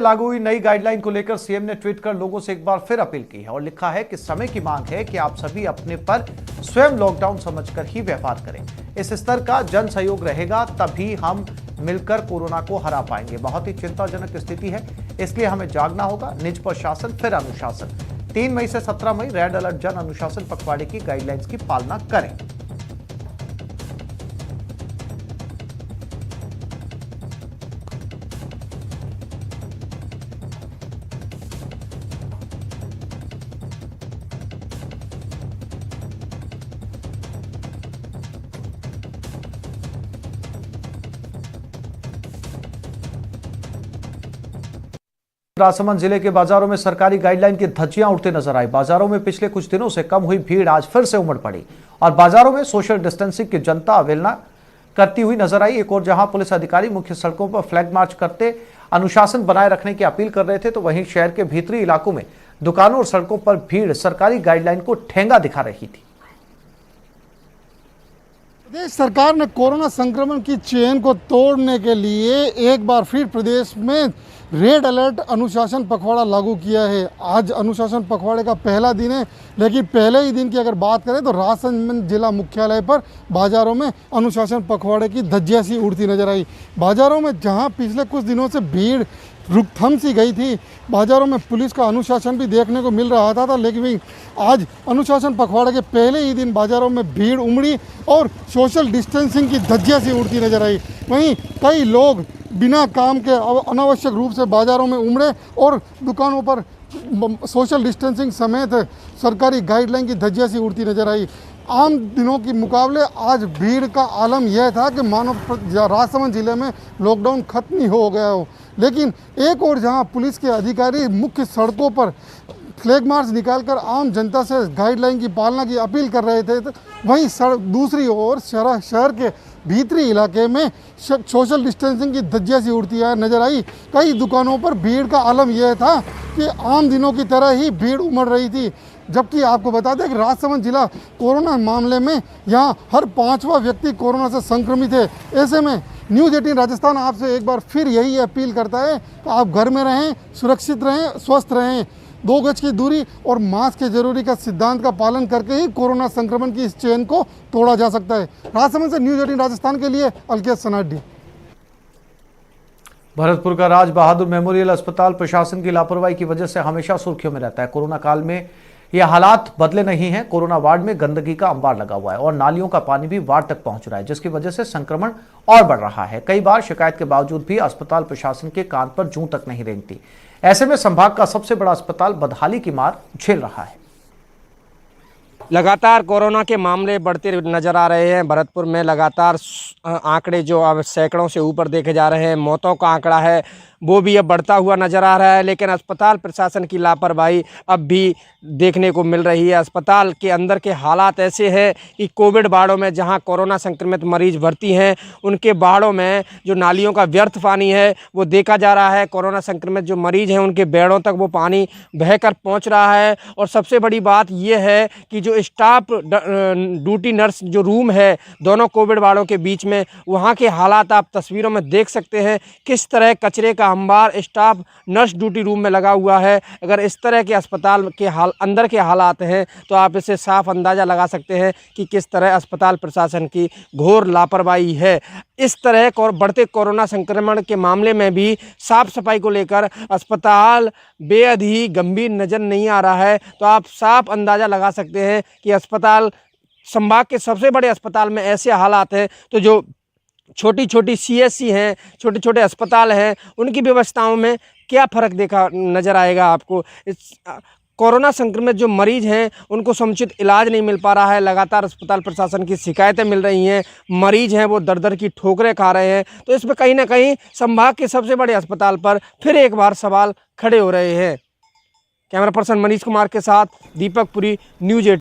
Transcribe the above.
लागू हुई नई गाइडलाइन को लेकर सीएम ने ट्वीट कर लोगों से एक बार फिर अपील की है और लिखा है कि समय की मांग है कि आप सभी अपने पर स्वयं लॉकडाउन समझकर ही व्यवहार करें। इस स्तर का जन सहयोग रहेगा तभी हम मिलकर कोरोना को हरा पाएंगे। बहुत ही चिंताजनक स्थिति है, इसलिए हमें जागना होगा। निज पर शासन फिर अनुशासन। 3 मई से 17 मई रेड अलर्ट जन अनुशासन पखवाड़े की गाइडलाइंस की पालना करें। राजसमंद जिले के बाजारों में सरकारी गाइडलाइन की धज्जियां उड़ती नजर आई। बाजारों में पिछले कुछ दिनों से कम हुई भीड़ आज फिर से उमड़ पड़ी और बाजारों में सोशल डिस्टेंसिंग की जनता अवहेलना करती हुई नजर आई। एक और जहां पुलिस अधिकारी मुख्य सड़कों पर फ्लैग मार्च करते अनुशासन बनाए रखने की अपील कर रहे थे, तो वहीं शहर के भीतरी इलाकों में दुकानों और सड़कों पर भीड़ सरकारी गाइडलाइन को ठेंगा दिखा रही थी। प्रदेश सरकार ने कोरोना संक्रमण की चेन को तोड़ने के लिए एक बार फिर प्रदेश में रेड अलर्ट अनुशासन पखवाड़ा लागू किया है। आज अनुशासन पखवाड़े का पहला दिन है, लेकिन पहले ही दिन की अगर बात करें तो राजसमंद जिला मुख्यालय पर बाजारों में अनुशासन पखवाड़े की धज्जियां सी उड़ती नजर आई। बाजारों में जहां पिछले कुछ दिनों से भीड़ रुकथम सी गई थी, बाजारों में पुलिस का अनुशासन भी देखने को मिल रहा था, लेकिन आज अनुशासन पखवाड़े के पहले ही दिन बाजारों में भीड़ उमड़ी और सोशल डिस्टेंसिंग की धज्जियां सी उड़ती नजर आई। वहीं कई लोग बिना काम के अनावश्यक रूप से बाजारों में उमड़े और दुकानों पर सोशल डिस्टेंसिंग समेत सरकारी गाइडलाइन की धज्जियां सी उड़ती नजर आई। आम दिनों के मुकाबले आज भीड़ का आलम यह था कि मानो राजसमंद जिले में लॉकडाउन खत्म ही हो गया हो, लेकिन एक और जहां पुलिस के अधिकारी मुख्य सड़कों पर फ्लैग मार्च निकालकर आम जनता से गाइडलाइन की पालना की अपील कर रहे थे, वहीं दूसरी ओर शहर के भीतरी इलाके में सोशल डिस्टेंसिंग की धज्जियां सी उड़ती नजर आई। कई दुकानों पर भीड़ का आलम यह था कि आम दिनों की तरह ही भीड़ उमड़ रही थी, जबकि आपको बता दें कि राजसमंद जिला कोरोना मामले में यहाँ हर 5वां व्यक्ति कोरोना से संक्रमित है। ऐसे में न्यूज़ 18 राजस्थान आपसे एक बार फिर यही अपील करता है कि आप घर में रहें, सुरक्षित रहें, स्वस्थ रहें, 2 गज की दूरी और मास्क के जरूरी का सिद्धांत का पालन करके ही कोरोना संक्रमण की इस चेन को तोड़ा जा सकता है। राजसमंद से न्यूज़ 18 राजस्थान के लिए अलकेश सनाडी। भरतपुर का राज बहादुर मेमोरियल अस्पताल प्रशासन की लापरवाही की वजह से हमेशा सुर्खियों में रहता है। कोरोना काल में यह हालात बदले नहीं हैं। कोरोना वार्ड में गंदगी का अंबार लगा हुआ है और नालियों का पानी भी वार्ड तक पहुंच रहा है, जिसकी वजह से संक्रमण और बढ़ रहा है। कई बार शिकायत के बावजूद भी अस्पताल प्रशासन के कान पर जूं तक नहीं रेंगती। ऐसे में संभाग का सबसे बड़ा अस्पताल बदहाली की मार झेल रहा है। लगातार कोरोना के मामले बढ़ते नज़र आ रहे हैं। भरतपुर में लगातार आंकड़े जो अब सैकड़ों से ऊपर देखे जा रहे हैं, मौतों का आंकड़ा है वो भी अब बढ़ता हुआ नज़र आ रहा है, लेकिन अस्पताल प्रशासन की लापरवाही अब भी देखने को मिल रही है। अस्पताल के अंदर के हालात ऐसे हैं कि कोविड वार्डों में जहां कोरोना संक्रमित मरीज भर्ती हैं, उनके वार्डों में जो नालियों का व्यर्थ पानी है वो देखा जा रहा है। कोरोना संक्रमित जो मरीज हैं उनके बेड़ों तक वो पानी बहकर पहुंच रहा है। और सबसे बड़ी बात यह है कि जो स्टाफ ड्यूटी नर्स जो रूम है दोनों कोविड वार्डों के बीच में, वहाँ के हालात आप तस्वीरों में देख सकते हैं। किस तरह कचरे का अंबार स्टाफ नर्स ड्यूटी रूम में लगा हुआ है। अगर इस तरह के अस्पताल के अंदर के हालात हैं तो आप इसे साफ अंदाज़ा लगा सकते हैं कि किस तरह अस्पताल प्रशासन की घोर लापरवाही है। इस तरह बढ़ते कोरोना संक्रमण के मामले में भी साफ सफाई को लेकर अस्पताल बेहद ही गंभीर नज़र नहीं आ रहा है। तो आप साफ अंदाज़ा लगा सकते हैं कि अस्पताल संभाग के सबसे बड़े अस्पताल में ऐसे हालात हैं, तो जो छोटी छोटी CSC हैं, छोटे छोटे अस्पताल हैं, उनकी व्यवस्थाओं में क्या फ़र्क देखा नज़र आएगा आपको। इस कोरोना संक्रमित जो मरीज हैं उनको समुचित इलाज नहीं मिल पा रहा है। लगातार अस्पताल प्रशासन की शिकायतें मिल रही हैं, मरीज हैं वो दर की ठोकरें खा रहे हैं। तो इसमें कहीं ना कहीं संभाग के सबसे बड़े अस्पताल पर फिर एक बार सवाल खड़े हो रहे हैं। कैमरा पर्सन मनीष कुमार के साथ दीपक पुरी, न्यूज़ 18।